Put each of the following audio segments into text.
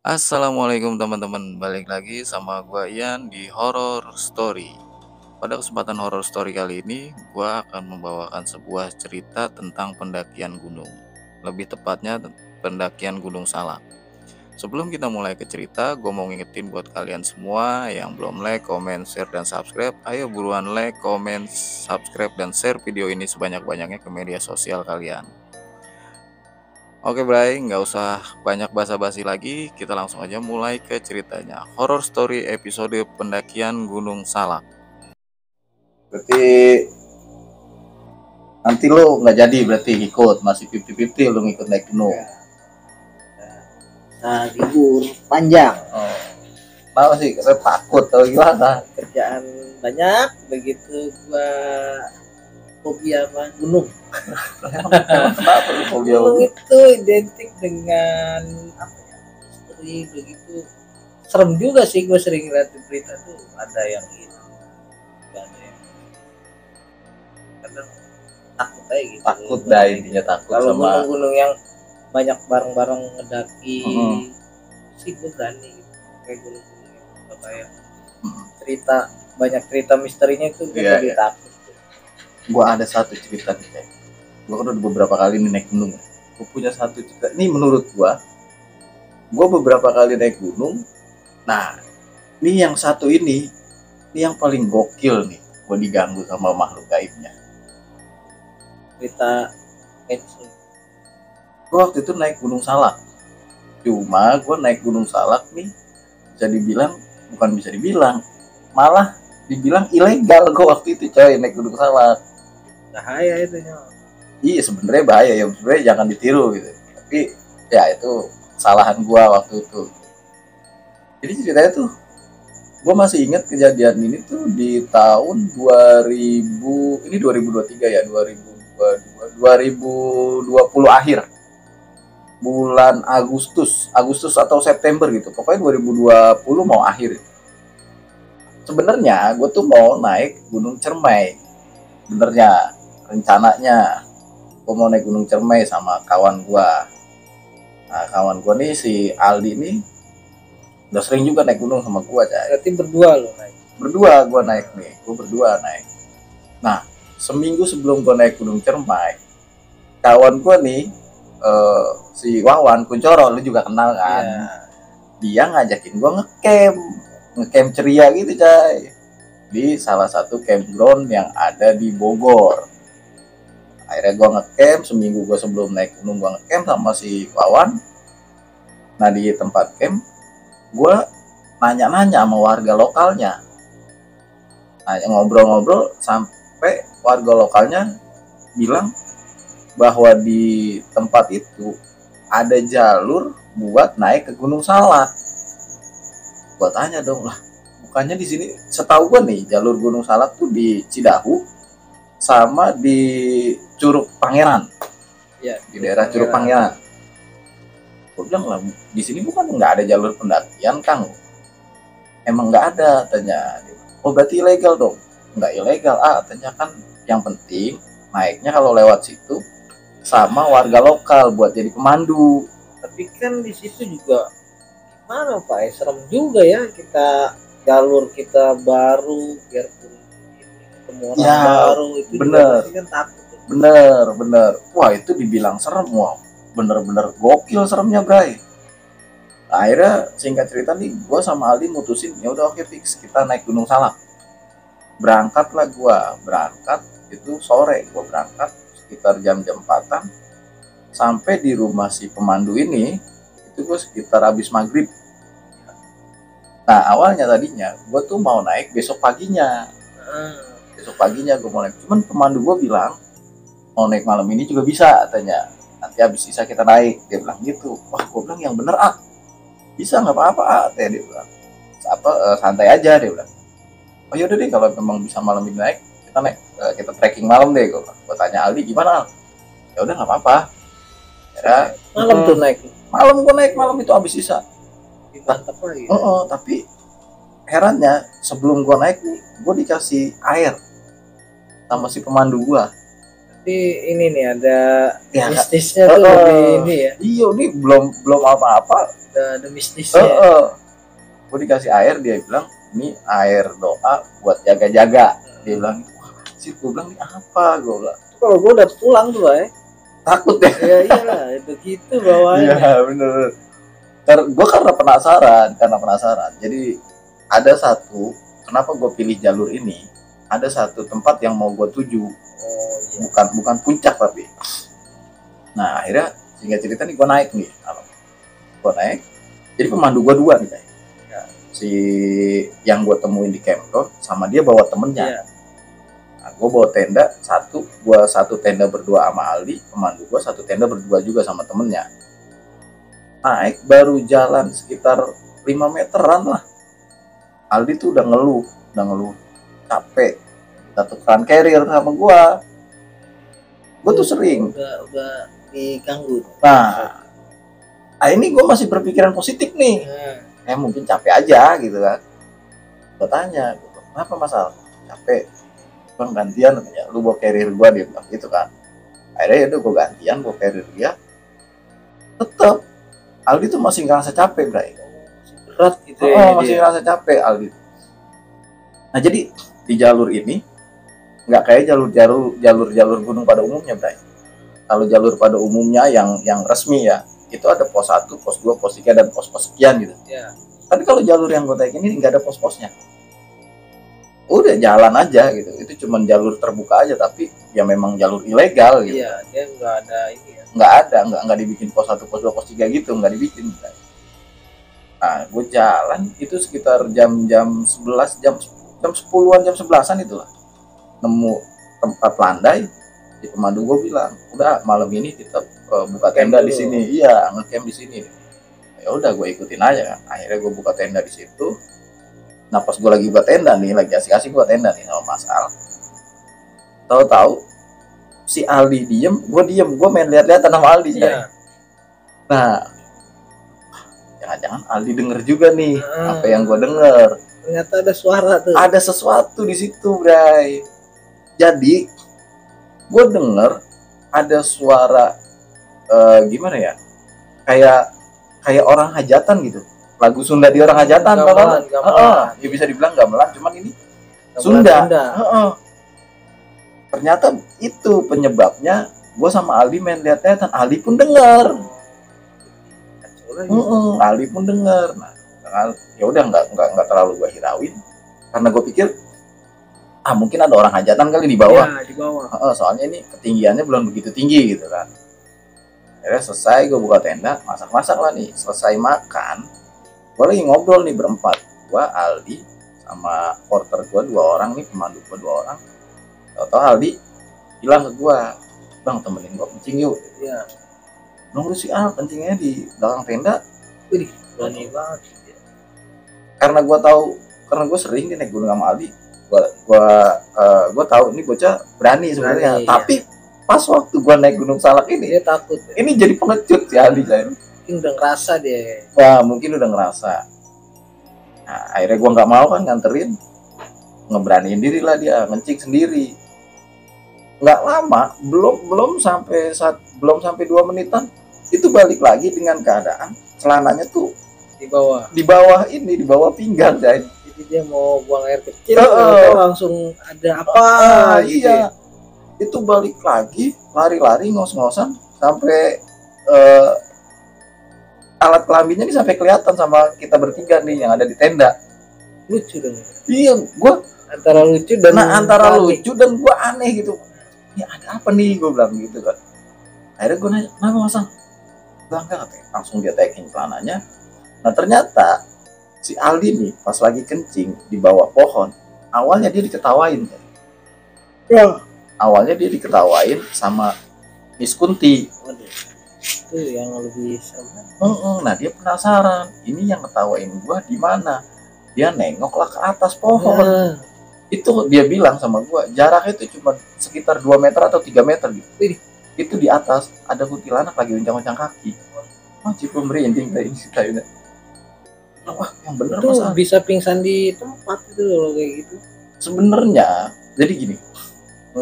Assalamualaikum teman-teman, balik lagi sama gua Ian di Horror Story. Pada kesempatan Horror Story kali ini, gua akan membawakan sebuah cerita tentang pendakian gunung. Lebih tepatnya pendakian Gunung Salak. Sebelum kita mulai ke cerita, gua mau ngingetin buat kalian semua yang belum like, comment, share, dan subscribe. Ayo buruan like, comment, subscribe, dan share video ini sebanyak-banyaknya ke media sosial kalian. Oke Bray, nggak usah banyak basa-basi lagi, kita langsung aja mulai ke ceritanya. Horror Story episode pendakian Gunung Salak. Berarti nanti lo nggak jadi berarti ikut, masih 50-50 lo ngikut naik gunung. Nah, libur panjang. Kenapa sih? Saya takut atau gimana? Kerjaan banyak, begitu gua fobia sama gunung. Kenapa lo fobia? Gunung itu identik dengan apa ya? Misteri begitu. Serem juga sih, gua sering lihat di berita tuh ada yang hilang, ada yang kadang takut aja gitu. Takut dah intinya, takut Kalau sama gunung-gunung yang banyak bareng-bareng ngedaki, sih gua berani gitu. Kayak gunung-gunung yang udah kayak cerita, banyak cerita misterinya itu gue lebih takut. Gua ada satu cerita nih, Cek. Gua kan udah beberapa kali nih naik gunung. Gua punya satu cerita. Ini menurut gua beberapa kali naik gunung. Nah, ini yang satu ini yang paling gokil nih. Gua diganggu sama makhluk gaibnya. Cerita Gua waktu itu naik Gunung Salak. Cuma gua naik Gunung Salak nih bisa dibilang malah dibilang ilegal. Gue waktu itu coy naik Gunung Salak. bahaya itu ya. Iya sebenarnya bahaya ya, sebenarnya jangan ditiru gitu, tapi ya itu kesalahan gue waktu itu. Jadi ceritanya tuh gue masih ingat kejadian ini tuh di tahun 2000, ini 2023 ya, 2020 akhir, bulan Agustus atau September gitu, pokoknya 2020 mau akhir. Sebenarnya gue tuh mau naik Gunung Cermai. Benernya, rencananya gue mau naik Gunung Cermai sama kawan gue. Nah, kawan gue nih si Aldi nih udah sering juga naik gunung sama gue, Cay. Berarti berdua lo naik? Berdua gue naik nih, gue berdua naik. Nah, seminggu sebelum gue naik Gunung Cermai, kawan gue nih, si Wawan Kuncoro, lu juga kenal kan? Ya. Dia ngajakin gue ngecamp ceria gitu, Cay, di salah satu campground yang ada di Bogor. Akhirnya gue ngecamp seminggu gue sebelum naik gunung, gue ngecamp sama si Wawan. Nah di tempat camp gue nanya-nanya sama warga lokalnya, ngobrol-ngobrol sampai warga lokalnya bilang bahwa di tempat itu ada jalur buat naik ke Gunung Salak. Gue tanya dong, lah bukannya di sini, setahu gue nih jalur Gunung Salak tuh di Cidahu sama di Curug Pangeran. Ya, di daerah Curug Pangeran. Gue bilang lah, di sini bukan nggak ada jalur pendakian, Kang? Emang nggak ada, tanya. Oh berarti ilegal dong? Nggak ilegal, tanya kan. Yang penting naiknya kalau lewat situ sama warga lokal buat jadi pemandu. Tapi kan di situ juga gimana Pak? Serem juga ya, kita jalur kita baru, biarpun ketemu orang Ya, baru itu bener. juga kan takut. Bener. Wah itu dibilang serem, wah bener-bener gokil seremnya, Bray. Nah, akhirnya singkat cerita nih, gue sama Aldi mutusin ya udah oke, fix kita naik Gunung Salak. Berangkatlah gue, berangkat itu sore, gue berangkat sekitar jam-jam 4-an. Sampai di rumah si pemandu ini itu gue sekitar habis maghrib. Nah awalnya tadinya gue tuh mau naik besok paginya. Besok paginya gue mau naik, cuman pemandu gue bilang mau naik malam ini juga bisa, katanya. Nanti habis sisa kita naik, dia bilang gitu. Wah gue bilang yang bener, bisa nggak apa-apa, dia bilang. Santai aja, dia bilang. Oh yaudah deh kalau memang bisa malam ini naik, kita naik, kita trekking malam deh. Gue tanya Aldi gimana, ya udah nggak apa-apa. Ya, Malam tuh naik. malam gue naik malam itu habis sisa. Mantap lagi. Tapi herannya sebelum gue naik nih, gue dikasih air sama si pemandu gue. ini nih ada Ya, mistisnya tuh lebih ini ya. Iya, ini belum apa-apa. Ada mistisnya. Gue dikasih air, dia bilang ini air doa buat jaga-jaga. Dia bilang, wah sih, gue bilang ini apa? Gue bilang, Kalau gue udah pulang tuh takut ya. ya iyalah itu gitu bawaannya. Iya bener. Gue karena penasaran. Jadi ada satu, kenapa gue pilih jalur ini? Ada satu tempat yang mau gue tuju. Oh iya. Bukan puncak tapi. Nah akhirnya singkat cerita nih gue naik nih. Gue naik. Jadi pemandu gue dua nih kayak. Ya, si yang gue temuin di campground sama dia bawa temennya. Iya. Nah, gue bawa tenda satu, gue satu tenda berdua sama Aldi, pemandu gue satu tenda berdua juga sama temennya. Naik baru jalan sekitar 5 meteran lah. Aldi tuh udah ngeluh capek, kita tukeran carrier sama gue tuh sering. Udah diganggu. Nah ini gue masih berpikiran positif nih. Mungkin capek aja gitu kan. Gue tanya, kenapa masalah? Capek. Bang gantian ya, lu bawa carrier gue, dia bilang gitu kan. Akhirnya udah gue gantian bawa carrier dia. Tetep Aldi tuh masih ngerasa capek, Bray. Berat gitu masih ngerasa capek Aldi. Nah jadi di jalur ini nggak kayak jalur gunung pada umumnya, Bray. Kalau jalur pada umumnya yang resmi ya, itu ada pos 1, pos 2, pos 3 dan pos-pos sekian gitu. Ya. Tapi kalau jalur yang gue naik ini nggak ada pos-posnya. Udah jalan aja gitu. Itu cuma jalur terbuka aja, tapi ya memang jalur ilegal gitu. Iya, dia nggak ada ini ya. Nggak dibikin pos 1, pos 2, pos 3 gitu, nggak dibikin. Nah, gue jalan itu sekitar jam 11, jam 10-an, jam 11-an itulah. Nemu tempat landai, di pemandu gue bilang, udah malam ini kita buka tenda di sini. Iya, ngecamp di sini. Ya udah gue ikutin aja kan. Akhirnya gue buka tenda di situ. Nah pas gue lagi buat tenda nih, lagi asik-asik buat tenda nih sama Mas Al. Tahu-tahu si Aldi diem, gue main lihat-lihat sama Aldi. Iya. Nah, jangan-jangan Aldi denger juga nih apa yang gue denger. Ternyata ada suara tuh. Ada sesuatu di situ, Bray. Jadi gue denger ada suara gimana ya? Kayak orang hajatan gitu. Lagu Sunda di orang hajatan, gamelan. Ya bisa dibilang gamelan, cuman ini Sunda. Ternyata itu penyebabnya. Gue sama Aldi main lihat-lihatan, Aldi pun dengar. Aldi pun dengar. Nah, ya udah nggak terlalu gue hirauin, karena gue pikir mungkin ada orang hajatan kali di bawah. Ya, di bawah. Soalnya ini ketinggiannya belum begitu tinggi gitu kan. Akhirnya selesai gue buka tenda, masak lah nih. Selesai makan, gue lagi ngobrol nih berempat, gue, Aldi, sama porter gue 2 orang nih, pemandu gue 2 orang. Tahu-tahu Aldi bilang ke gue, bang temenin gue kencing yuk. Iya. Nunggu si Al kencingnya di belakang tenda. Wih, berani banget. Karena gue sering nih naik gunung sama Aldi, gue tahu ini bocah berani sebenarnya. Tapi pas waktu gue naik Gunung Salak ini, dia takut. Ini jadi pengecut si Aldi saya. Mungkin udah ngerasa dia. Wah, mungkin udah ngerasa. Nah, akhirnya gue nggak mau kan nganterin, ngeberaniin diri lah dia ngencing sendiri. Nggak lama, belum sampai 2 menitan, itu balik lagi dengan keadaan celananya tuh di bawah pinggang, Jay. Jadi dia mau buang air kecil, langsung ada apa? Gitu. Iya. Itu balik lagi, lari-lari ngos-ngosan sampai alat kelaminnya ini sampai kelihatan sama kita bertiga nih yang ada di tenda. Lucu dong. Iya, gue antara lucu dan gue aneh gitu. Ini ada apa nih, gue bilang gitu kan. Akhirnya gue nanya, kenapa masang? Enggak, langsung dia taking celananya. Nah ternyata si Aldi nih pas lagi kencing di bawah pohon, awalnya dia diketawain. Ya. Awalnya dia diketawain sama Miss Kunti. Itu yang lebih serem. Nah dia penasaran, ini yang ketawain gua di mana? Dia nengoklah ke atas pohon. Itu dia bilang sama gua, jaraknya itu cuma sekitar 2 meter atau 3 meter gitu. Itu di atas ada kuntilanak lagi uncang-uncang kaki. Cipu merinding kayak cerita ini. Wah, yang bener itu bisa pingsan di tempat itu loh kayak gitu. Sebenarnya, jadi gini.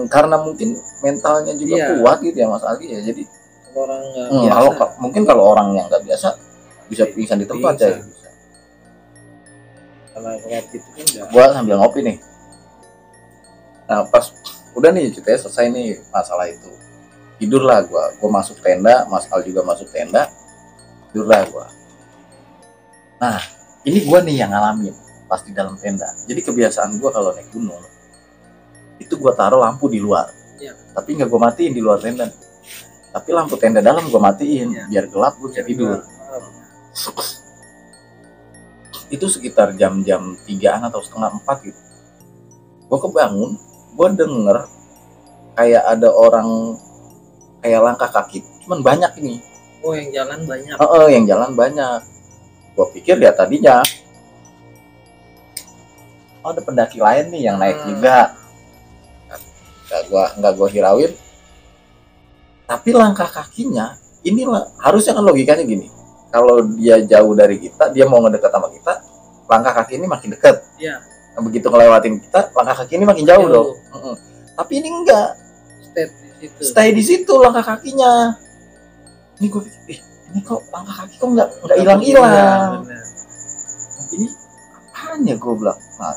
Karena mungkin mentalnya juga Iya. kuat gitu ya Mas Aldi ya. Jadi orang nggak biasa. mungkin kalau orang yang nggak biasa bisa pingsan di tempat Pingsan. ya. Kalau lewat gitu kan nggak. Gua sambil ngopi nih. Nah pas udah nih ceritanya selesai nih masalah itu, tidurlah gua masuk tenda, Mas Al juga masuk tenda, tidurlah gua. Nah ini gua nih yang ngalamin pas di dalam tenda. Jadi kebiasaan gua kalau naik gunung itu gua taruh lampu di luar, Iya. tapi nggak gua matiin di luar tenda, tapi lampu tenda dalam gua matiin. Iya. Biar gelap gua bisa tidur. Oh, Itu sekitar jam-jam 3-an atau setengah 4 gitu. Gue kebangun, gue denger kayak ada orang kayak langkah kaki, cuman banyak ini. oh yang jalan banyak. Yang jalan banyak. Gue pikir ya tadinya ada pendaki lain nih yang naik juga. Nggak gua hirauin. Tapi langkah kakinya inilah harusnya kan logikanya gini. Kalau dia jauh dari kita, dia mau ngedekat sama kita, langkah kaki ini makin dekat. Iya. Nah, begitu ngelewatin kita, langkah kaki ini makin jauh dong. Tapi ini enggak, Step di situ. stay di situ langkah kakinya. Ini gue pikir, ini kok langkah kaki kok nggak hilang-hilang. Benar. Ini apaan ya gue bilang. Nah,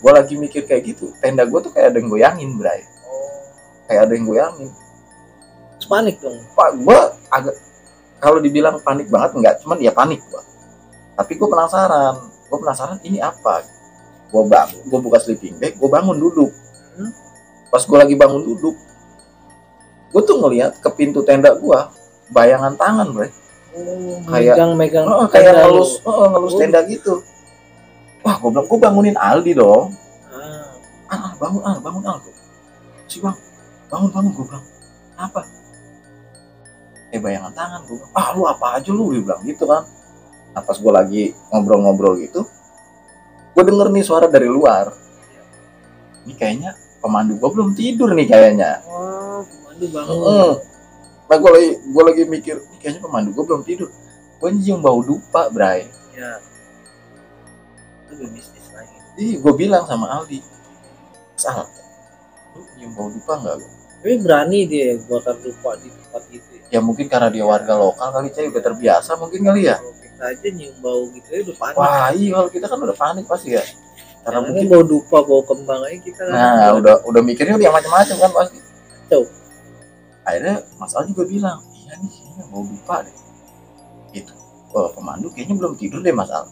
gue lagi mikir kayak gitu. Tenda gue tuh kayak ada yang goyangin, Bray. Oh, Kayak ada yang goyangin. terus panik dong. Pak, gue agak kalau dibilang panik banget enggak, cuman ya panik gue. Tapi gue penasaran ini apa. Gue buka sleeping bag, gue bangun duduk. Pas gue lagi bangun duduk, gue tuh ngeliat ke pintu tenda gue bayangan tangan, Bray. Oh, Kayak- megang Kayak tenda ngelus lu. tenda gitu. Wah, gue bilang, gue bangunin Aldi dong. Ah, Bangun Al. Si bang, bangun gue bilang. Apa? Bayangan tangan gue bilang. Lu apa aja lu, dia bilang gitu kan. Nah pas gue lagi ngobrol-ngobrol gitu, gue denger nih suara dari luar. Ini kayaknya pemandu gue belum tidur nih kayaknya. oh, pemandu bangun. Nah gue lagi mikir, ini kayaknya pemandu gue belum tidur. Gue nyium bau dupa, Bray. Ya. Itu bisnis lagi. Gue bilang sama Aldi, Sal, lu nyium bau dupa nggak lu? Tapi berani dia bakar lupa di tempat itu. Ya mungkin karena dia warga lokal kali, Cai, udah terbiasa mungkin kali ya. Kalau kita aja nyium bau gitu ya udah panik. Wah iya, kalau kita kan udah panik pasti ya. Karena Karena mungkin, bau dupa, bau kembang aja kita. nah udah mikirnya udah macam-macam kan pasti. Kacau. Akhirnya Mas Al juga bilang, iya nih kayaknya bau dupa deh. Itu, pemandu kayaknya belum tidur deh Mas Al.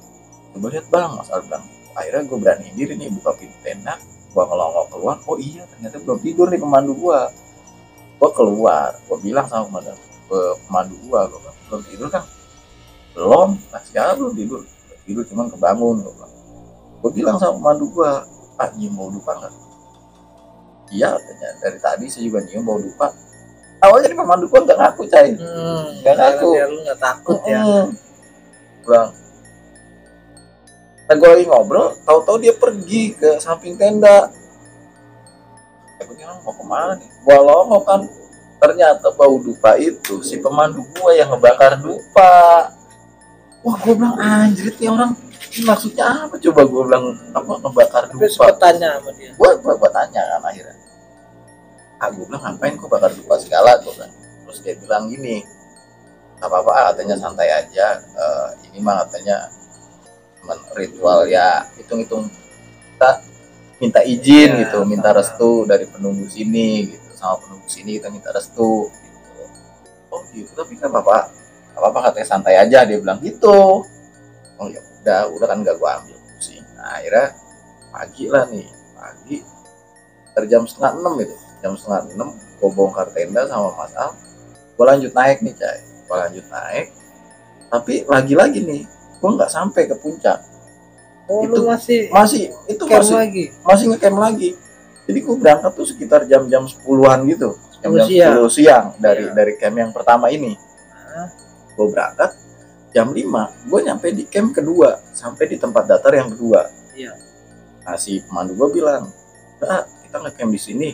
Coba lihat bang, Mas Al bilang. Akhirnya gue beraniin diri nih buka pintu tenda, gue ngelongok keluar. Oh iya, ternyata belum tidur nih pemandu gue. Gue keluar, gue bilang sama pemandu gue bilang, belum tidur kan? Belum, siapa belum tidur? Tidur cuman kebangun. Gue bilang sama pemandu gue, nyium bau dupa nggak? Iya, katanya dari tadi saya juga nyium bau dupa. Awalnya nih pemandu gue nggak ngaku, Cai. Nggak ngaku. Biar lu nggak takut ya. Bilang. Nah gue lagi ngobrol, tahu-tahu dia pergi ke samping tenda. Gue bilang mau kemana nih? Gue longok kan, ternyata bau dupa itu si pemandu gue yang ngebakar dupa. Wah gue bilang anjrit nih orang, ini maksudnya apa? Coba gue bilang apa ngebakar Tapi dupa. sempat tanya sama dia. Gue tanya kan akhirnya. Gue bilang ngapain kok bakar dupa segala, gue bilang. Terus dia bilang gini, nggak apa-apa, katanya santai aja. Ini mah katanya ritual ya, hitung-hitung kita minta izin Ya, gitu, minta restu dari penunggu sini gitu, sama penunggu sini kita minta restu gitu. Oh gitu, tapi kan bapak katanya santai aja, dia bilang gitu. Oh ya udah kan nggak gua ambil pusing. Nah akhirnya pagi jam 5:30 gitu, jam 5:30 gua bongkar tenda sama Mas Al, gua lanjut naik nih Cai, tapi lagi-lagi nih gue nggak sampai ke puncak. Oh, Itu lu masih masih ngecamp lagi. Jadi gue berangkat tuh sekitar jam 10-an gitu, jam 10 siang dari camp yang pertama ini. Gue berangkat jam 5, gue nyampe di camp kedua, sampai di tempat datar yang kedua. Iya. Nah si pemandu gue bilang, kita ngecamp di sini,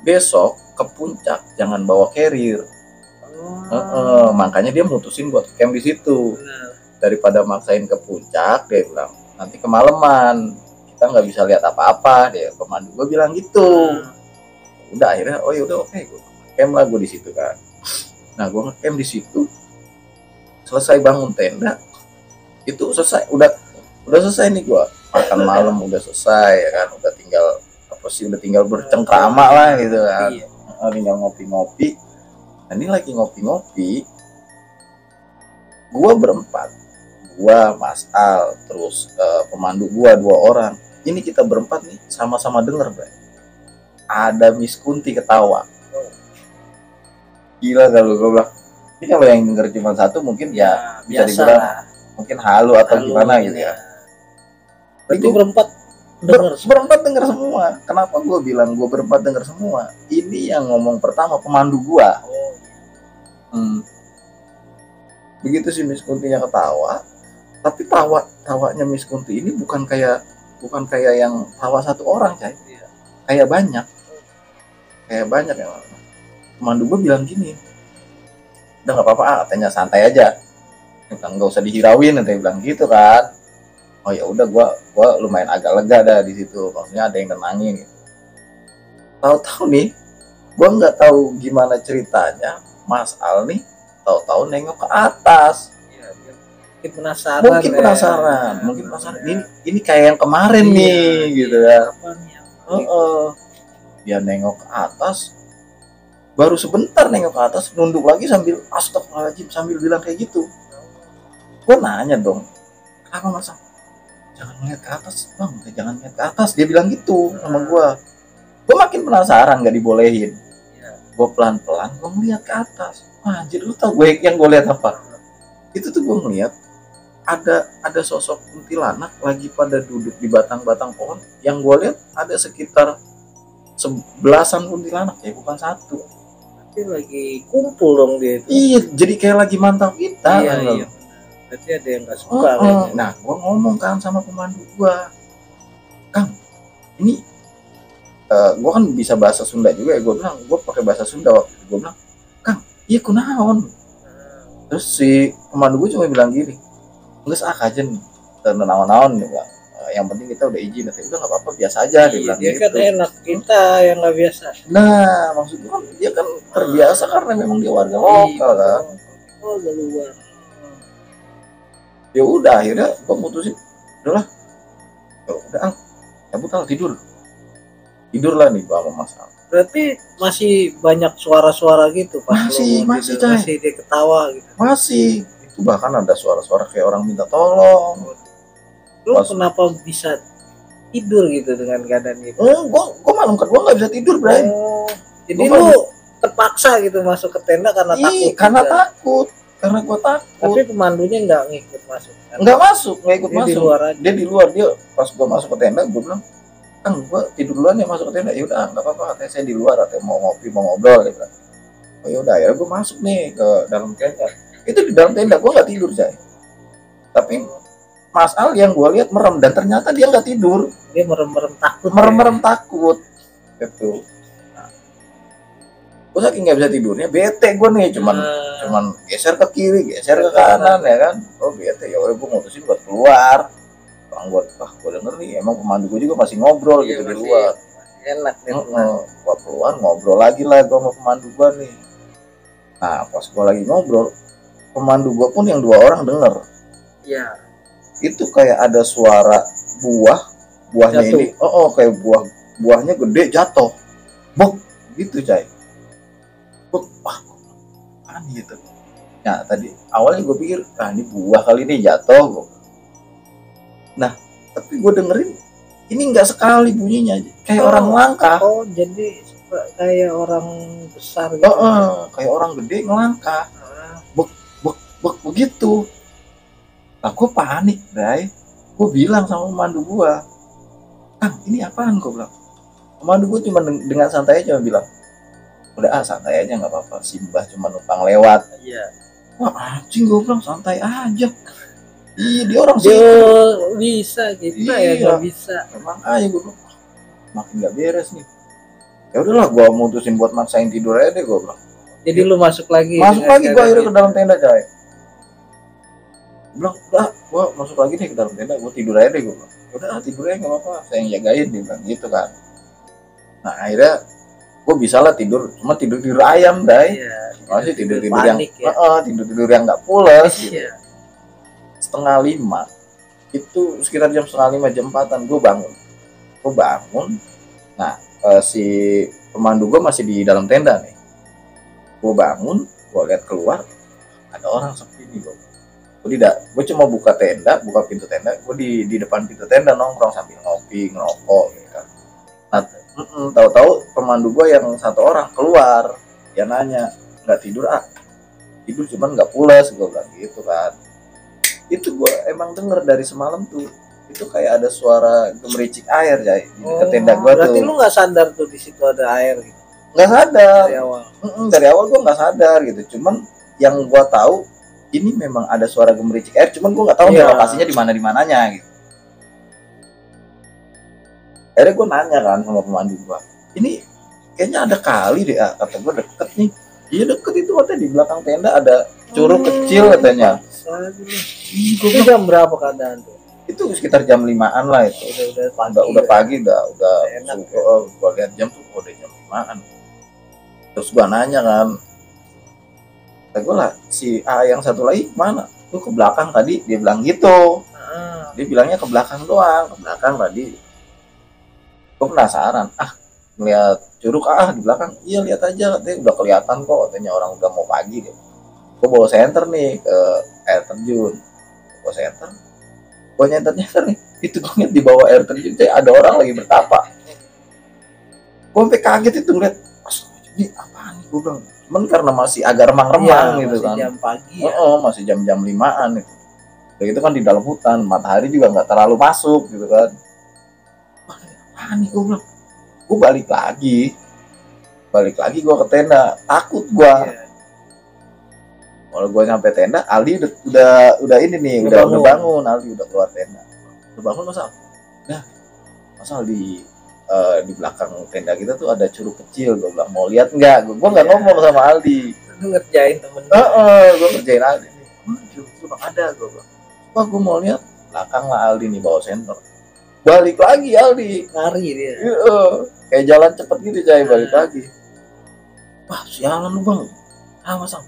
besok ke puncak jangan bawa carrier. Makanya dia mutusin buat camp di situ. Benar. Daripada maksain ke puncak, dia bilang nanti kemalaman kita nggak bisa lihat apa-apa, dia pemandu gue bilang gitu. Udah akhirnya oh ya udah oke, gue ngecamp lah gue di situ kan. Nah gue ngecamp di situ, selesai bangun tenda itu selesai, udah selesai nih gue makan malam, udah selesai ya kan, udah tinggal apa sih, udah tinggal bercengkrama lah gitu kan. Iya. Tinggal ngopi-ngopi. Nah, ini lagi ngopi-ngopi, gua berempat, gua, Mas Al, terus pemandu gua 2 orang. Ini kita berempat nih sama-sama denger, Bro. Ada Miss Kunti ketawa. Gila kalau gua bilang. Ini kalau yang denger cuma satu mungkin ya bisa biasa dibilang lah. mungkin halu atau Halu gimana gitu ya. Berarti Itu berempat denger. berempat denger semua. Kenapa gua bilang gua berempat denger semua? Ini yang ngomong pertama pemandu gua. Begitu si Miss Kuntinya ketawa, tapi tawanya Miss Kunti ini bukan kayak yang tawa satu orang, Cai. Kayak banyak ya. Pemandu gue bilang gini, udah nggak apa-apa, katanya santai aja, nggak usah dihirauin, nanti bilang gitu kan. Oh ya udah, gue lumayan agak lega dah di situ, maksudnya ada yang nenangin. Gitu. Tahu-tahu nih, gue nggak tahu gimana ceritanya, Mas Al nih tahu-tahu nengok ke atas. Mungkin penasaran. Ini kayak yang kemarin nih gitu ya. Dia nengok ke atas, baru sebentar nengok ke atas, nunduk lagi sambil astagfirullahaladzim, sambil bilang kayak gitu. Gue nanya dong, kenapa Mas? Jangan ngeliat ke atas bang, jangan ngeliat ke atas, dia bilang gitu sama gue. Gue makin penasaran, gak dibolehin. Gue pelan-pelan gue ngeliat ke atas. Anjir, lu tau gue yang gue lihat apa? Itu tuh gue ngeliat ada sosok kuntilanak lagi pada duduk di batang-batang pohon. Yang gue lihat ada sekitar 11-an kuntilanak ya, bukan satu. Tapi lagi kumpul dong dia itu. Iya, jadi kayak lagi mantap kita. Iya. Berarti ada yang gak suka. Nah, gue ngomong kan sama pemandu gue, Kang, ini gue kan bisa bahasa Sunda juga ya. Gue bilang, gue pakai bahasa Sunda waktu itu. Gue bilang, Kang, iya kunaon. Terus si pemandu gue cuma bilang gini, nggak aja nih, naon-naon nih bang. Yang penting kita udah izin, nanti udah nggak apa-apa, biasa aja. Dia bilang dia gitu. Kan enak, kita yang nggak biasa. Nah, maksudnya kan dia kan terbiasa karena memang dia warga lokal kan. Oh, udah luar. Ya udah, akhirnya gue mutusin, udahlah, udah cabut tidurlah nih sama Mas Al. Berarti masih banyak suara-suara gitu pas masih dia ketawa gitu. Masih. Itu bahkan ada suara-suara kayak orang minta tolong. Lu kenapa bisa tidur gitu dengan keadaan itu? Gue malam kedua nggak bisa tidur, Bray. Jadi lu terpaksa gitu masuk ke tenda karena takut. Karena gue takut. Tapi pemandunya nggak ngikut masuk. Nggak ikut masuk. Di luar aja. Dia di luar. Dia pas gue masuk ke tenda, gue bilang, Kang, gue tidur duluan ya masuk ke tenda. Ya udah, nggak apa-apa. Katanya saya di luar, katanya mau ngopi, mau ngobrol. Dia bilang. Oh ya udah, ya gue masuk nih ke dalam tenda. Itu di dalam tenda gue nggak tidur, Jay. Tapi Mas Al yang gue lihat merem, dan ternyata dia nggak tidur. Dia merem-merem takut. Takut. Gitu. Nah, gue saking nggak bisa tidurnya, bete gue nih, cuman geser ke kiri, geser ke kanan ya kan. Oh bete, ya udah gue mutusin buat keluar. Gue denger nih, emang pemandu gue juga masih ngobrol gitu di luar. Enak nih. Gue keluar ngobrol lagi lah gue sama pemandu gue nih. Nah pas gue lagi ngobrol, pemandu gue pun yang 2 orang denger. Iya. Itu kayak ada suara buahnya jatuh. Ini kayak buahnya gede jatuh, bok gitu, Cai. Bok, gitu. Nah tadi awalnya gue pikir ini buah kali ini jatuh. Nah tapi gue dengerin ini nggak sekali bunyinya, kayak orang langkah. Oh jadi kayak orang besar gitu. Kayak orang gede ngelangkah, bok begitu. Nah gue panik, Bray. Gue bilang sama pemandu gue, Kang, ini apaan? Gue bilang. Pemandu gue cuma dengan santai aja bilang, udah santai aja, nggak apa-apa. Simbah cuma numpang lewat. Iya. Wah anjing, gue bilang santai aja. Iya, dia orang sih. Bisa kita ya nggak bisa. Memang aja gue bilang, makin nggak beres nih. Ya udahlah, gue mutusin buat maksain tidur aja deh, gue bilang. Jadi lu masuk lagi gue akhirnya ke dalam tenda, Jay. Bilang, udah, gue masuk lagi deh ke dalam tenda, gue tidur aja deh, gue bilang. Udah tidur aja nggak apa-apa, saya yang jagain, dia bilang gitu kan. Nah akhirnya gue bisa lah tidur, cuma tidur ayam, Bray. Iya, Masih tidur yang panik ya. tidur yang nggak pulas gitu. Iya. 4:30 itu sekitar jam 4:30 jam 4-an gue bangun. Nah, si pemandu gue masih di dalam tenda nih. Gue bangun, gue lihat keluar, ada orang sepi nih. Gue cuma buka pintu tenda, gue di depan pintu tenda nongkrong sambil ngopi ngerokok gitu kan. Nah, tahu-tahu pemandu gue yang satu orang keluar, dia nanya, nggak tidur tidur cuman nggak pulas, gue bilang gitu kan. Itu gue emang denger dari semalam tuh, itu kayak ada suara gemericik air ya di dekat tenda gue tuh. Berarti lu nggak sadar tuh di situ ada air gitu? Nggak sadar. Dari awal. Dari awal gue nggak sadar gitu. Cuman yang gue tahu ini memang ada suara gemericik air. Cuman gue nggak tahu nih lokasinya di mananya gitu. Akhirnya gue nanya kan sama pemandu gue, ini kayaknya ada kali deh, kata gue deket nih. Iya deket itu, katanya di belakang tenda ada curug kecil katanya. Itu jam berapa keadaan tuh? Itu sekitar jam 5-an lah itu. Udah pagi, udah enak. Gue lihat jam tuh udah jam 5-an. Terus gue nanya kan, kata gue lah, si A yang satu lagi mana? Tuh ke belakang tadi, dia bilang gitu. Dia bilangnya ke belakang doang, ke belakang tadi. Gue penasaran, ngeliat curug di belakang. Iya lihat aja, katanya udah kelihatan kok, katanya orang udah mau pagi deh. Gue bawa senter nih ke air terjun, gue nyenter nih, itu gue ngeliat di bawah air terjun ada orang lagi bertapa. Gue sampai kaget itu ngeliat, ini apaan nih, gue bilang. Cuman karena masih agak remang-remang gitu kan. Jam pagi ya. Masih jam-jam 5-an itu. Udah gitu kan di dalam hutan, matahari juga nggak terlalu masuk gitu kan. Apaan nih, gue bilang. Gue balik lagi gue ke tenda, takut gue. Kalau gue nyampe tenda, Aldi udah ini nih, udah bangun. Aldi udah keluar tenda, udah bangun. Masal di belakang tenda kita tuh ada curug kecil. Gue bilang, mau lihat nggak? Gue nggak ngomong sama Aldi. Lu ngerjain temen. Gue ngerjain Aldi nih. Curug itu bang ada, gue bilang. Wah, gue mau lihat. Belakang lah Aldi nih bawa senter. Balik lagi Aldi, lari dia. Kayak jalan cepet gitu, Cai. Balik lagi. Wah, sialan lu bang. Masal,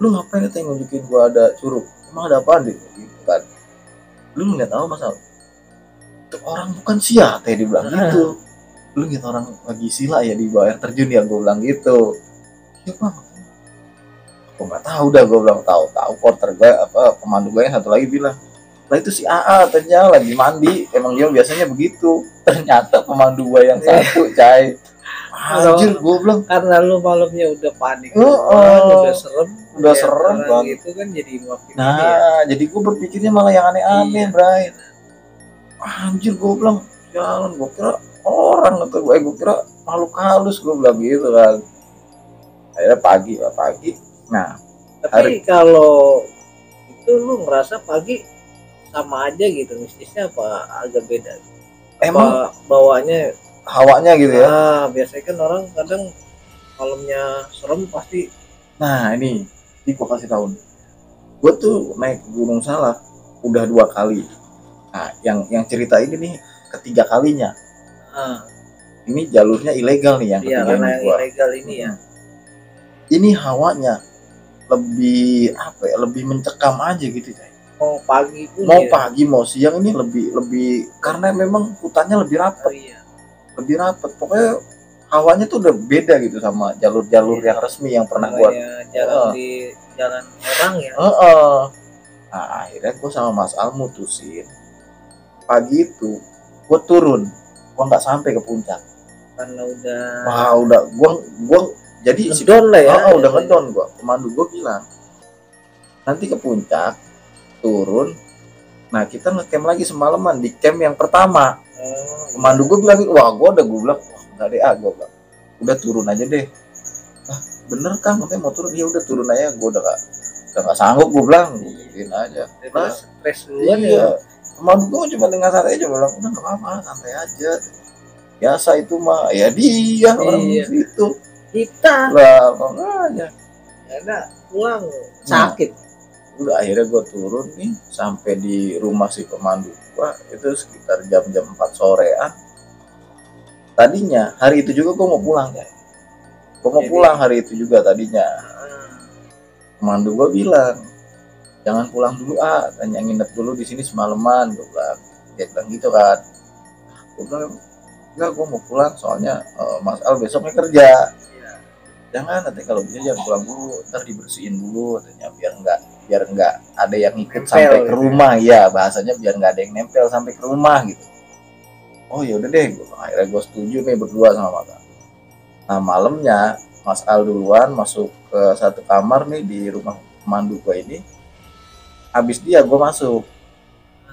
lu ngapain itu yang nunjukin gua ada curug? Emang ada apaan deh? Gitu kan. Lu ngeliat apa, Masal? Itu orang bukan sia, dia bilang gitu. Lu ngeliat orang lagi sila ya di bawah air terjun ya, gua bilang gitu. Iya bang. Gua nggak tahu dah, gua bilang tahu porter gue pemandu gue yang satu lagi bilang, lah itu si AA ternyata lagi mandi, emang dia biasanya begitu. Ternyata pemandu gue yang satu, Cai. Anjir, gue bilang, karena lu malamnya udah panik, udah serem banget gitu kan, jadi makin jadi gue berpikirnya malah yang aneh-aneh, Bray. Anjir, gue bilang, jalan, gue kira orang atau gue kira makhluk halus, gue bilang gitu kan. Akhirnya pagi. Nah, tapi kalau itu lu ngerasa pagi sama aja gitu, mistisnya apa agak beda? Emang bawanya hawanya gitu ya? Biasanya kan orang kadang malamnya serem pasti. Nah ini gue kasih tahu. Gue tuh naik Gunung Salak udah 2 kali. Nah yang cerita ini nih ketiga kalinya. Ini jalurnya ilegal nih yang ketiga ini. Yang ilegal ini ya. Ini hawanya lebih lebih mencekam aja gitu, Cai. Mau pagi pun pagi mau siang ini lebih karena memang hutannya lebih rapat. Lebih rapat, pokoknya hawanya tuh udah beda gitu sama jalur-jalur yang resmi yang pernah buat di jalan orang ya. Nah akhirnya gue sama Mas Al mutusin pagi itu gue turun, gue nggak sampai ke puncak karena gue jadi ngedon lah ya. Udah ngedon gue. Pemandu gue bilang nanti ke puncak turun, nah kita ngecamp lagi semalaman di camp yang pertama. Pemandu gue bilang, wah nggak deh, gue bilang udah turun aja deh. Bener kan, katanya mau turun, ya udah turun aja. Gue udah nggak sanggup, gue bilang gituin aja. Stres duluan ya. Pemandu gue cuma dengan santai aja, bilang udah nggak apa-apa, santai aja. Biasa itu mah, ya dia orang itu kita lah makanya ada pulang sakit. Udah akhirnya gue turun nih sampai di rumah si pemandu gue itu sekitar jam 4 sorean. Tadinya hari itu juga gue mau pulang ya. Gue mau Jadi- pulang hari itu juga tadinya. Pemandu gue bilang, jangan pulang dulu tanya nginep dulu di sini semalaman. Gue bilang, dia bilang gitu kan. Gue bilang, enggak, gue mau pulang soalnya Mas Al besoknya kerja. Iya. Jangan, nanti kalau bisa jangan pulang dulu, ntar dibersihin dulu, katanya biar nggak ada yang ikut Nempel sampai gitu ke rumah, ya bahasanya biar nggak ada yang nempel sampai ke rumah gitu. Oh ya udah deh, akhirnya gue setuju nih berdua sama Maka. Nah malamnya Mas Al duluan masuk ke satu kamar nih di rumah pemandu gue ini. Habis dia gue masuk.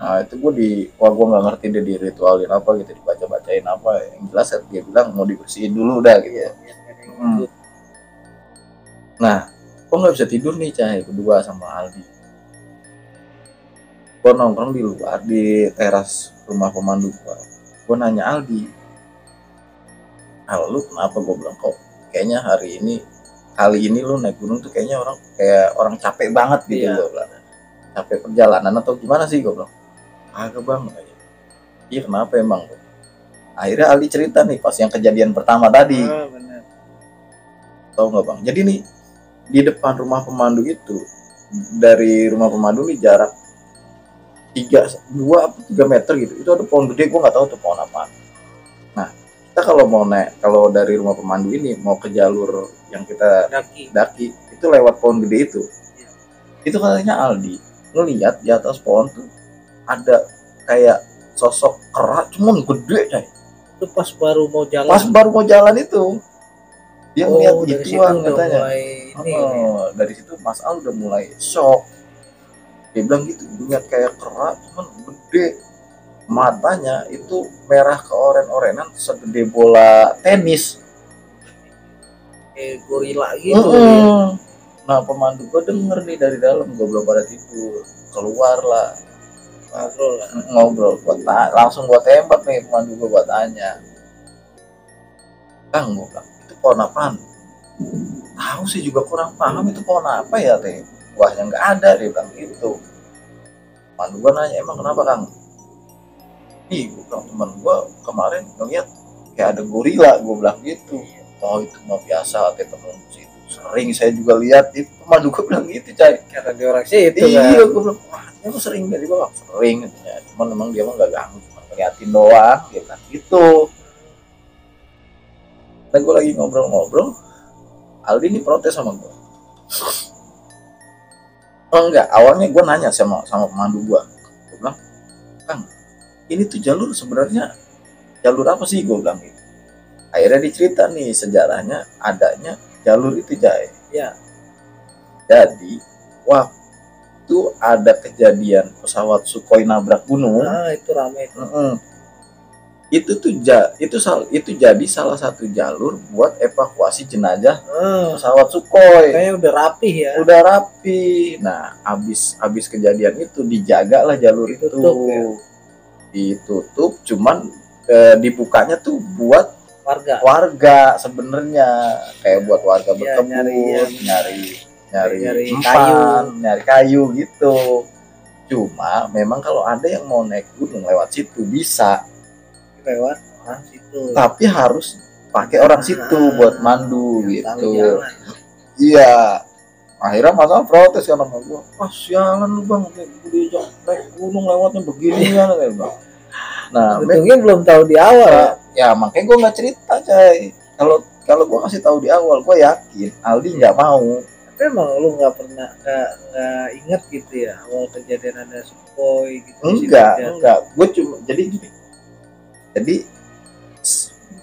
Nah itu gue nggak ngerti dia di ritualin apa gitu, dibaca-bacain apa. Yang jelas dia bilang mau dibersihin dulu dah gitu. Biar nggak ada yang Hmm. ikut. Nah, gue nggak bisa tidur nih Cai berdua sama Aldi. Gue nongkrong di luar di teras rumah pemandu gue. Gue nanya Aldi, lu kenapa? Gue bilang kok kayaknya kali ini lu naik gunung tuh kayaknya kayak orang capek banget gitu. Iya. Gue bilang capek perjalanan atau gimana sih? Gue bilang agak bang. Iya kenapa emang? Akhirnya Aldi cerita nih pas yang kejadian pertama tadi. Benar. Tahu nggak bang? Jadi nih di depan rumah pemandu itu, dari rumah pemandu nih jarak 2-3 meter gitu, itu ada pohon gede, gue nggak tahu tuh pohon apa. Nah kita kalau dari rumah pemandu ini mau ke jalur yang kita daki itu lewat pohon gede itu. Iya. Itu katanya Aldi ngelihat di atas pohon tuh ada kayak sosok kera cuman gede Cai. Itu pas baru mau jalan. Pas baru mau jalan itu dia ngeliat dari situ gituan udah katanya. mulai ini. Dari situ Mas Al udah mulai shock. Dia bilang gitu, lihat kayak kera cuman gede, matanya itu merah keoren-orenan segede bola tenis. Kayak gorila gitu. Mm-mm. Nah pemandu gue denger nih dari dalam, gue belum pada tidur, keluar lah Ngobrol lah. ngobrol, langsung gue tembak nih pemandu gue, buat tanya, Kang, gue bilang itu pohon apaan? Tahu sih juga kurang paham itu pohon apa ya teh. Buahnya nggak ada, dia bilang gitu. Pemandu gue nanya, emang kenapa Kang? Ih, gue bilang teman gue kemarin ngeliat kayak ada gorila, gue bilang gitu. Oh itu mah biasa teh penunggu situ. Sering saya juga lihat itu. Pemandu gue bilang gitu Cai. Karena dia orang situ kan. Iya, gue bilang wah emang sering dari gue sering ya. Cuman memang dia mah nggak ganggu, cuma ngeliatin doang, dia bilang gitu. Dan gue lagi ngobrol-ngobrol, Aldi ini protes sama gue. Oh enggak, awalnya gue nanya sama pemandu gue bilang, Kang, ini tuh jalur sebenarnya jalur apa sih? Gue bilang gitu. Akhirnya dicerita nih sejarahnya adanya jalur itu Jai. Ya. Jadi waktu ada kejadian pesawat Sukhoi nabrak gunung, Itu ramai itu. itu jadi salah satu jalur buat evakuasi jenazah Ah, pesawat Sukhoi. kayaknya udah rapih ya. Udah rapi. Nah, habis kejadian itu dijagalah jalur Ditutup, itu. ya? Ditutup, cuman dibukanya tuh buat warga sebenarnya, kayak buat warga Iya, berkebun, nyari kayu. nyari kayu gitu. Cuma memang kalau ada yang mau naik gunung lewat situ bisa, Lewat orang situ. tapi harus pakai orang situ buat mandu yang tahu gitu. jalan. Iya. Akhirnya masalah protes kan sama gua. Wah sialan lu bang, naik gunung lewatnya beginian kayak bang. Nah, untungnya belum tahu di awal. ya makanya gua nggak cerita Cai. Kalau gua kasih tahu di awal, gua yakin Aldi nggak mau. Tapi emang lu nggak pernah nggak inget gitu ya awal kejadian ada Sukhoi gitu. Enggak. Gua cuma jadi gini. Jadi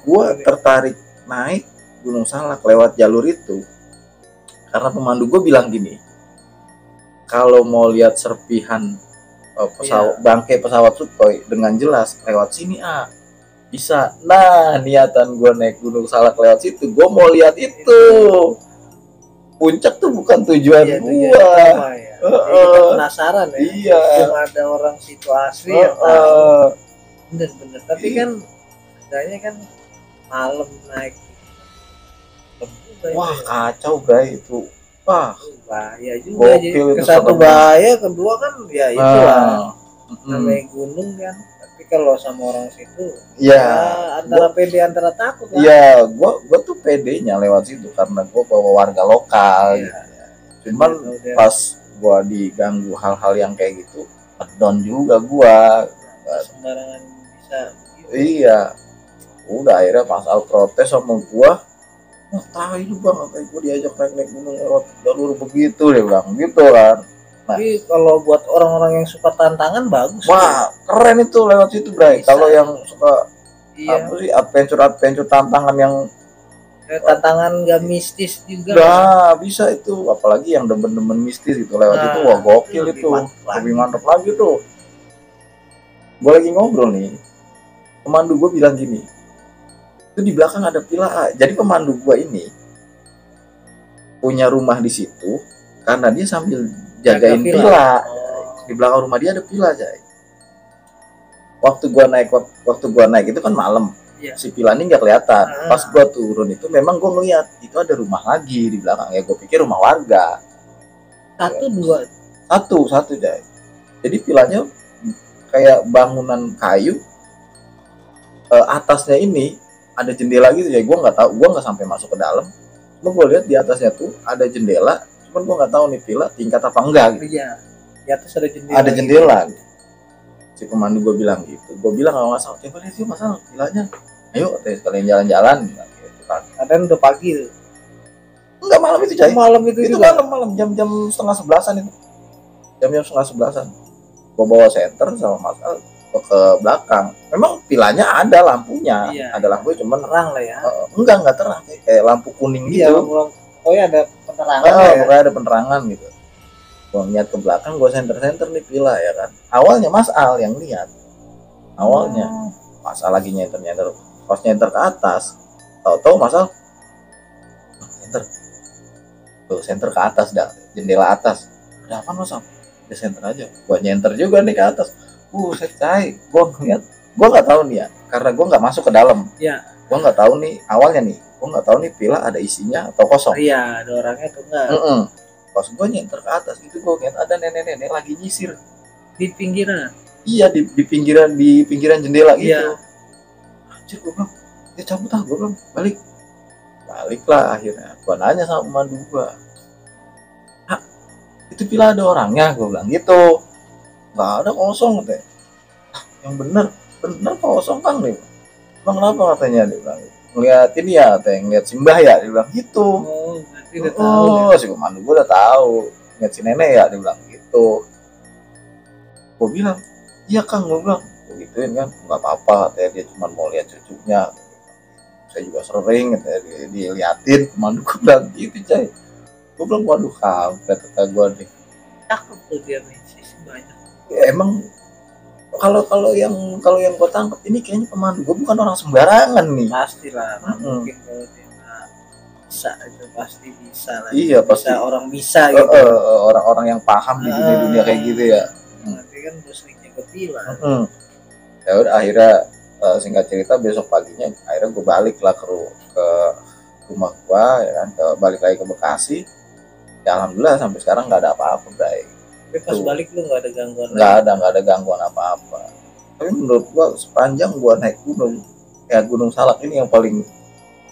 gua tertarik naik Gunung Salak lewat jalur itu karena pemandu gue bilang gini, kalau mau lihat serpihan bangkai pesawat Sukhoi dengan jelas lewat sini bisa. Nah niatan gue naik Gunung Salak lewat situ, gue mau lihat itu. Puncak tuh bukan tujuan gue. Ya. Kita penasaran ya. Iya. Cuma ada orang situ asli yang tahu. Bener-bener. Tapi kan kayaknya kan malam naik. Wah kacau Bray itu. Wah bahaya juga. Jadi ke satu bahaya, kedua kan ya itulah namanya gunung kan. Tapi kalau sama orang situ ya antara pede antara takut lah. iya gua tuh pedenya lewat situ karena gua bawa warga lokal Iya. gitu. Cuman Udah. pas gua diganggu hal-hal yang kayak gitu down juga gua. Sembarangan bisa gitu. Iya, udah akhirnya pas Al protes sama gua, wah tahu itu bang, katanya gua diajak naik gunung lewat jalur begitu, dia bilang gitu kan. Tapi kalau buat orang-orang yang suka tantangan bagus. Wah keren itu lewat situ Bray. Bisa. Kalau yang suka Iya. apa sih adventure tantangan yang Tantangan gak mistis juga. udah bisa itu, apalagi yang demen-demen mistis itu lewat Nah, itu, wah gokil lebih itu, mantap lagi. lebih mantap lagi tuh. Gue lagi ngobrol nih, pemandu gue bilang gini, itu di belakang ada villa A. Jadi pemandu gue ini punya rumah di situ karena dia sambil jagain Jaga villa. villa. Di belakang rumah dia ada villa, Jay. Waktu gua naik itu kan malam. Iya. Si villa ini nggak kelihatan. Ah. Pas gua turun itu memang gua ngeliat itu ada rumah lagi di belakang. Ya gua pikir rumah warga. Satu, Jay. Jadi villanya kayak bangunan kayu. Atasnya ini ada jendela gitu ya. Gua nggak sampai masuk ke dalam. Cuma gua lihat di atasnya tuh ada jendela. Cuman gua nggak tahu nih villa tingkat apa enggak gitu. Iya. Di atas ada jendela. Ada jendela. Si pemandu gue bilang gitu. Gue bilang kalau masalah, coba lihat sih masalah villanya. Ayo, sekalian jalan-jalan. Gitu kan. Kadang udah pagi tuh. Enggak malam itu, Cai. Malam itu Itu juga. malam jam-jam 10:30 itu. Jam-jam 10:30. Gue bawa senter sama Masal ke belakang. Memang villanya ada lampunya. Iya. Ada lampu cuman Terang lah ya. enggak terang, kayak lampu kuning Iya. gitu. Pokoknya ada penerangan ya. Pokoknya ada penerangan gitu. Gue lihat ke belakang, gue senter nih villa ya kan. Awalnya Mas Al yang lihat. Awalnya Mas Al lagi nyenter. Pas nyenter ke atas, tahu-tahu Mas Al senter. Tuh senter ke atas dah, jendela atas. Ada apa Mas Al? Dia senter aja. Gue nyenter juga nih ke atas. Saya gue ngeliat, gue nggak tahu nih ya, karena gue nggak masuk ke dalam. Iya. Gue nggak tahu nih awalnya nih, gue nggak tahu nih villa ada isinya atau kosong. Iya, ada orangnya tuh enggak. Pas gue nyenter ke atas itu gue lihat ada nenek-nenek lagi nyisir Di pinggiran. iya di pinggiran jendela gitu. Iya. Anjir gue bilang ya cabut gue bilang balik lah akhirnya. Gue nanya sama pemandu gue, itu villa ada orangnya, gue bilang gitu. Nggak ada, kosong katanya. Yang bener kosong kan nih. Emang kenapa katanya, dia bilang ngeliat ini ya katanya, ngeliat simbah ya, dia bilang gitu. Oh, berarti udah tahu. Oh, si pemandu gue udah tahu. Ingat si nenek ya, dia bilang gitu. Gue bilang, iya Kang, gue bilang. Gue gituin kan, nggak apa-apa, katanya dia cuma mau lihat cucunya. Saya juga sering, katanya diliatin. Pemandu gue bilang gitu, Cai. Gue bilang, waduh kampret, kata gue deh. Cakep tuh dia nih, sih banyak. Ya, emang kalau yang gue tangkap ini kayaknya pemandu gue bukan orang sembarangan nih. Pastilah, mungkin kalau dia nggak bisa itu pasti bisa lah. Iya, pasti. Orang bisa gitu. Orang-orang yang paham di dunia kayak gitu ya. Nanti kan udah sering jaga villa. Ya udah akhirnya singkat cerita besok paginya akhirnya gue balik lah ke rumah gue ya kan, balik lagi ke Bekasi. Ya alhamdulillah sampai sekarang nggak ada apa-apa, Bray. Tapi pas balik lu nggak ada gangguan? Nggak ada gangguan apa-apa. Tapi menurut gue sepanjang gue naik gunung, ya Gunung Salak ini yang paling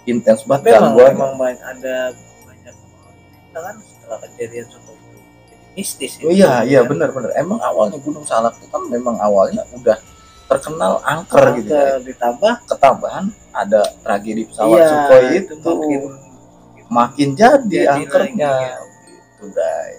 intens banget gangguan. Emang ada banyak cerita kan setelah kejadian seperti itu jadi mistis. Iya benar. Emang awalnya Gunung Salak itu kan memang awalnya udah terkenal angker gitu ya. Ditambah ketambahan ada tragedi pesawat Sukhoi itu makin jadi angkernya gitu, Bray.